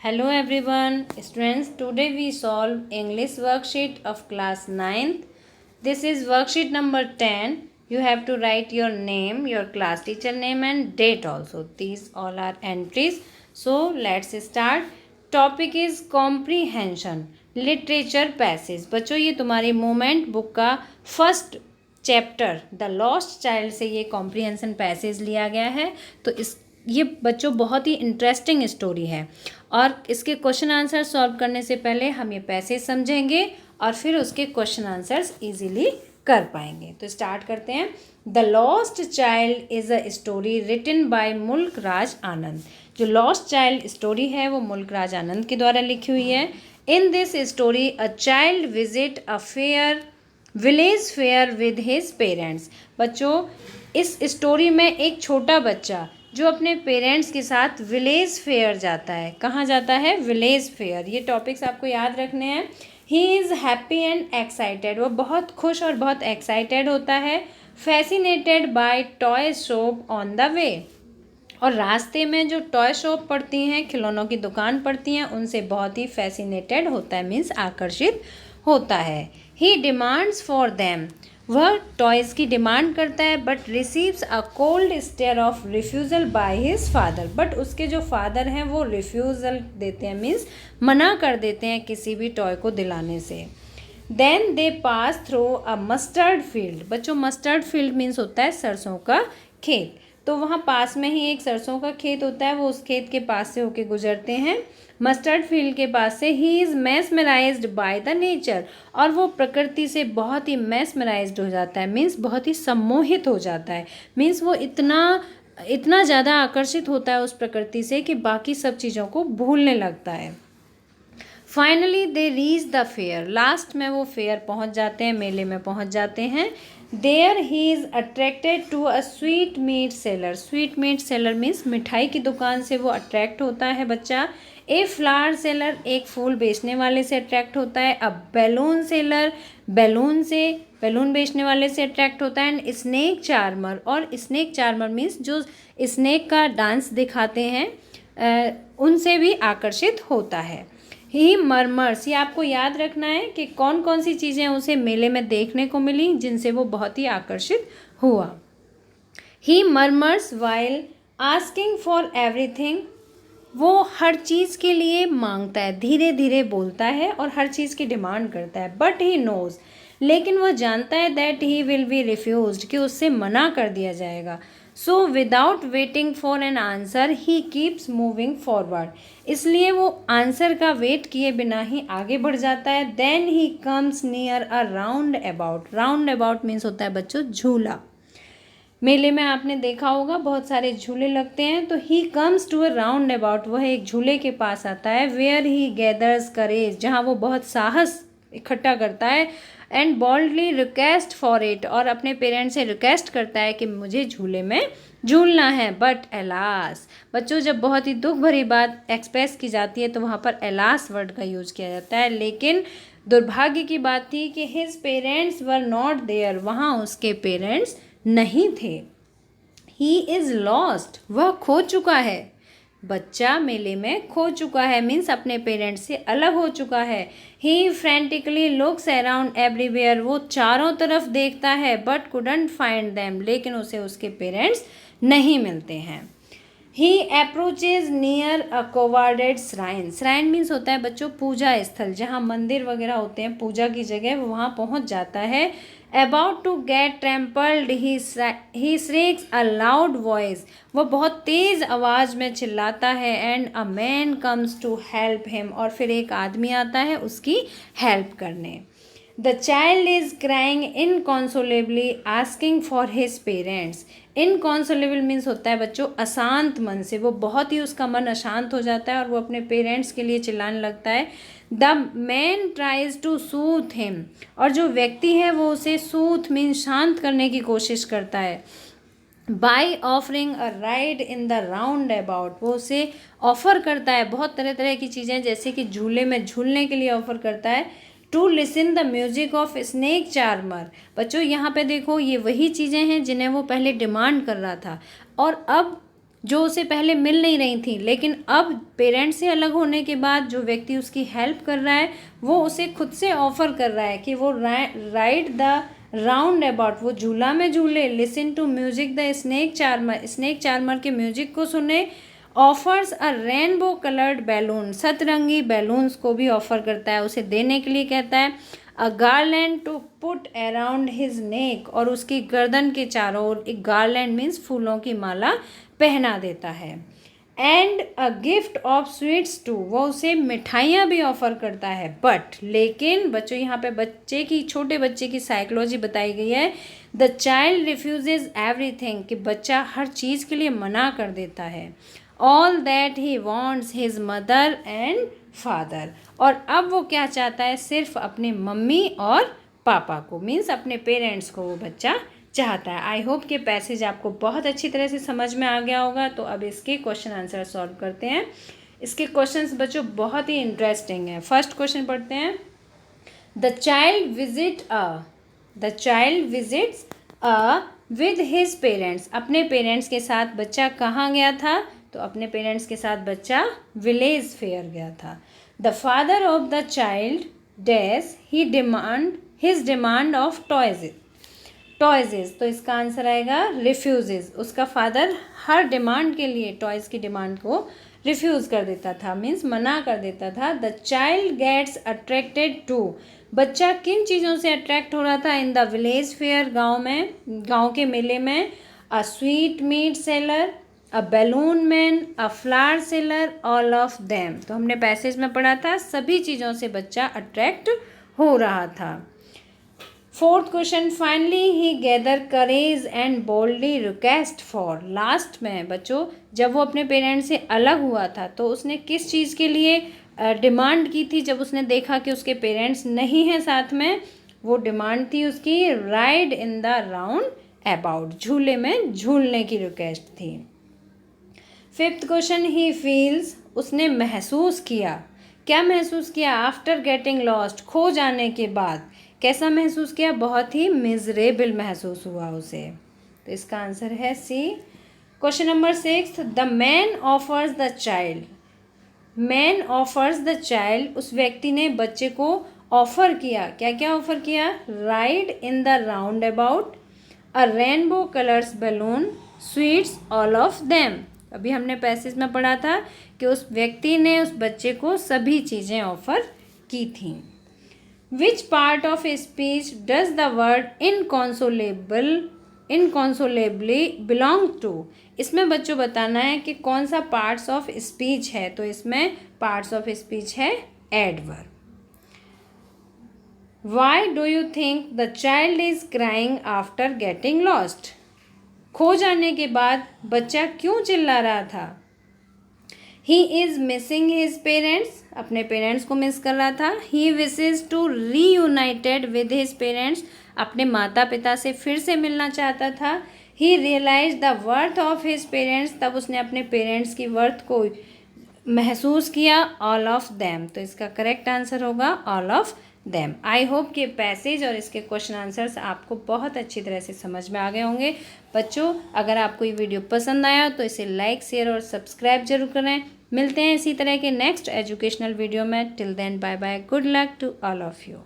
Hello everyone, students. Today we solve English worksheet of class 9th. This is worksheet number 10. You have to write your name, your class teacher name and date also. These all are entries. So let's start. Topic is comprehension. Literature passage. बच्चों ये तुम्हारी moment book का first chapter the lost child से ये comprehension passage लिया गया है। तो इस ये बच्चों बहुत ही इंटरेस्टिंग स्टोरी है और इसके क्वेश्चन आंसर सॉल्व करने से पहले हम ये पैसेज समझेंगे और फिर उसके क्वेश्चन आंसर्स इजीली कर पाएंगे। तो स्टार्ट करते हैं। The lost child is a story written by Mulk Raj आनंद। जो लॉस्ट चाइल्ड स्टोरी है वो मुल्क राज आनंद के द्वारा लिखी हुई है। In this story a child visit a fair village fair with his parents. बच्चों इस स्टोरी में एक छोटा बच्चा जो अपने पेरेंट्स के साथ विलेज फेयर जाता है। कहाँ जाता है? Village fair. ये टॉपिक्स आपको याद रखने हैं। He is happy and excited. वो बहुत खुश और बहुत एक्साइटेड होता है। Fascinated by toy shop on the way. और रास्ते में जो टॉय शॉप पड़ती हैं, खिलौनों की दुकान पड़ती हैं, उनसे बहुत ही फैसिनेटेड होता है, मीन्स आकर्षित होता है। He demands for them. वह टॉयज़ की डिमांड करता है but receives a cold stare of refusal by his father. But उसके जो फादर हैं वो रिफ्यूज़ल देते हैं, मीन्स मना कर देते हैं किसी भी टॉय को दिलाने से। Then they pass through a mustard field. बच्चों मस्टर्ड फील्ड मीन्स होता है सरसों का खेत। तो वहाँ पास में ही एक सरसों का खेत होता है, वो उस खेत के पास से होके गुजरते हैं, मस्टर्ड फील्ड के पास से। He is mesmerised by the nature. और वो प्रकृति से बहुत ही मैसमराइज्ड हो जाता है, मीन्स बहुत ही सम्मोहित हो जाता है। मीन्स वो इतना ज़्यादा आकर्षित होता है उस प्रकृति से कि बाकी सब चीज़ों को भूलने लगता है। Finally they reach the fair. Last में वो फेयर पहुंच जाते हैं, मेले में पहुंच जाते हैं। There he is attracted to a sweet meat seller. Sweet meat seller means मिठाई की दुकान से वो अट्रैक्ट होता है बच्चा। ए फ्लावर सेलर, एक फूल बेचने वाले से अट्रैक्ट होता है। अब बैलून सेलर, बैलून बेचने वाले से अट्रैक्ट होता है। एंड स्नेक चार्मर, और स्नेक चार्मर मीन्स जो स्नेक का डांस दिखाते हैं उनसे भी आकर्षित होता है। ही मरमर्स, ये आपको याद रखना है कि कौन कौन सी चीज़ें उसे मेले में देखने को मिली जिनसे वो बहुत ही आकर्षित हुआ। ही मरमर्स वाइल आस्किंग फॉर एवरीथिंग। वो हर चीज़ के लिए मांगता है, धीरे धीरे बोलता है और हर चीज़ की डिमांड करता है। बट ही नोज, लेकिन वो जानता है that he will be refused, कि उससे मना कर दिया जाएगा। So without waiting for an answer he keeps moving forward. इसलिए वो आंसर का वेट किए बिना ही आगे बढ़ जाता है। Then he comes near a round about. Round about means होता है बच्चों झूला। मेले में आपने देखा होगा बहुत सारे झूले लगते हैं। तो he comes to a round about, वह एक झूले के पास आता है। वेयर ही गैदर्स करेज, जहाँ वो बहुत साहस इकट्ठा करता है। And boldly request for it, और अपने पेरेंट्स से रिक्वेस्ट करता है कि मुझे झूले में झूलना है। बट एलास, बच्चों जब बहुत ही दुख भरी बात एक्सप्रेस की जाती है तो वहाँ पर एलास वर्ड का यूज़ किया जाता है। लेकिन दुर्भाग्य की बात थी कि his parents were not there, वहाँ उसके पेरेंट्स नहीं थे। ही इज़ लॉस्ट, वह खो चुका है। बच्चा मेले में खो चुका है, मीन्स अपने पेरेंट्स से अलग हो चुका है। ही फ्रेंटिकली लुक्स अराउंड एवरीवेयर, वो चारों तरफ देखता है। बट कुडंट फाइंड देम, लेकिन उसे उसके पेरेंट्स नहीं मिलते हैं। He approaches near a cowarded shrine. Shrine means होता है बच्चों पूजा स्थल, जहाँ मंदिर वगैरह होते हैं, पूजा की जगह, वो वहाँ पहुँच जाता है। About to get trampled he shrieks a loud voice, वह बहुत तेज़ आवाज़ में चिल्लाता है। And a man comes to help him, और फिर एक आदमी आता है उसकी हेल्प करने। The child is crying inconsolably asking for his parents. Inconsolable means होता है बच्चों अशांत मन से, वो बहुत ही उसका मन अशांत हो जाता है और वो अपने पेरेंट्स के लिए चिल्लाने लगता है। The man tries to soothe him, और जो व्यक्ति है वो उसे सूथ मीन्स शांत करने की कोशिश करता है। By offering a ride in the round about, वो उसे ऑफ़र करता है बहुत तरह तरह की चीज़ें, जैसे कि झूले में झूलने के लिए ऑफ़र करता है। To listen the music of snake charmer. बच्चों यहाँ पे देखो ये वही चीज़ें हैं जिन्हें वो पहले डिमांड कर रहा था, और अब जो उसे पहले मिल नहीं रही थी, लेकिन अब पेरेंट्स से अलग होने के बाद जो व्यक्ति उसकी हेल्प कर रहा है वो उसे खुद से ऑफ़र कर रहा है कि वो राइड द राउंड अबाउट, वो झूला में झूले, listen to music the snake charmer के म्यूजिक को सुने, offers a rainbow coloured balloon, सतरंगी बैलून्स को भी ऑफर करता है, उसे देने के लिए कहता है, a garland to put around his neck, और उसकी गर्दन के चारों ओर एक गार्लैंड मीन्स फूलों की माला पहना देता है, and a gift of sweets to, वो उसे मिठाइयाँ भी ऑफर करता है, बट लेकिन बच्चों यहाँ पे छोटे बच्चे की साइकोलॉजी बताई गई है, द चाइल्ड रिफ्यूजेज एवरीथिंग, कि बच्चा हर चीज़ के लिए मना कर देता है, all that he wants his mother and father, और अब वो क्या चाहता है, सिर्फ अपने मम्मी और पापा को, मीन्स अपने पेरेंट्स को वो बच्चा चाहता है। आई होप कि पैसेज आपको बहुत अच्छी तरह से समझ में आ गया होगा। तो अब इसके क्वेश्चन आंसर सॉल्व करते हैं। इसके क्वेश्चंस बच्चों बहुत ही इंटरेस्टिंग हैं। फर्स्ट क्वेश्चन पढ़ते हैं। The child visits a with his parents, अपने पेरेंट्स के साथ बच्चा कहाँ गया था, तो अपने पेरेंट्स के साथ बच्चा विलेज फेयर गया था। The father of the child dash his demand of toys, तो इसका आंसर आएगा रिफ्यूजेज, उसका फादर हर डिमांड के लिए टॉयज़ की डिमांड को रिफ्यूज़ कर देता था, मीन्स मना कर देता था। The child gets attracted to, बच्चा किन चीज़ों से अट्रैक्ट हो रहा था इन द विलेज फेयर, गाँव के मेले में, a sweet meat seller, a balloon man, a flower seller, all of them, तो हमने पैसेज में पढ़ा था सभी चीज़ों से बच्चा अट्रैक्ट हो रहा था। Fourth question, finally he gather courage and boldly request for, last में बच्चों जब वो अपने पेरेंट्स से अलग हुआ था तो उसने किस चीज़ के लिए डिमांड की थी, जब उसने देखा कि उसके पेरेंट्स नहीं हैं साथ में, वो डिमांड थी उसकी ride in the round about, झूले में झूलने की रिक्वेस्ट थी। फिफ्थ क्वेश्चन, ही फील्स, उसने महसूस किया, क्या महसूस किया, आफ्टर गेटिंग लॉस्ट, खो जाने के बाद कैसा महसूस किया, बहुत ही मिजरेबल महसूस हुआ उसे, तो इसका आंसर है C. Question number 6, the man offers the child, उस व्यक्ति ने बच्चे को ऑफर किया, क्या क्या ऑफर किया, ride in the round about, a rainbow colours balloon, sweets, all of them. अभी हमने पैसेज में पढ़ा था कि उस व्यक्ति ने उस बच्चे को सभी चीज़ें ऑफर की थी। Which part of a speech does the word inconsolably belong to? इसमें बच्चों बताना है कि कौन सा पार्ट्स ऑफ स्पीच है, तो इसमें पार्ट्स ऑफ स्पीच है adverb. Why do you think the child is crying after getting lost? खो जाने के बाद बच्चा क्यों चिल्ला रहा था? He is missing his parents, अपने पेरेंट्स को मिस कर रहा था। He wishes to reunited with his parents, अपने माता पिता से फिर से मिलना चाहता था। He realized the worth of his parents, तब उसने अपने पेरेंट्स की वर्थ को महसूस किया। ऑल ऑफ देम, तो इसका करेक्ट आंसर होगा all of them. I hope कि पैसेज और इसके क्वेश्चन आंसर्स आपको बहुत अच्छी तरह से समझ में आ गए होंगे। बच्चों अगर आपको ये वीडियो पसंद आया तो इसे लाइक शेयर और सब्सक्राइब जरूर करें। मिलते हैं इसी तरह के नेक्स्ट एजुकेशनल वीडियो में। Till then bye bye, good luck to all of you.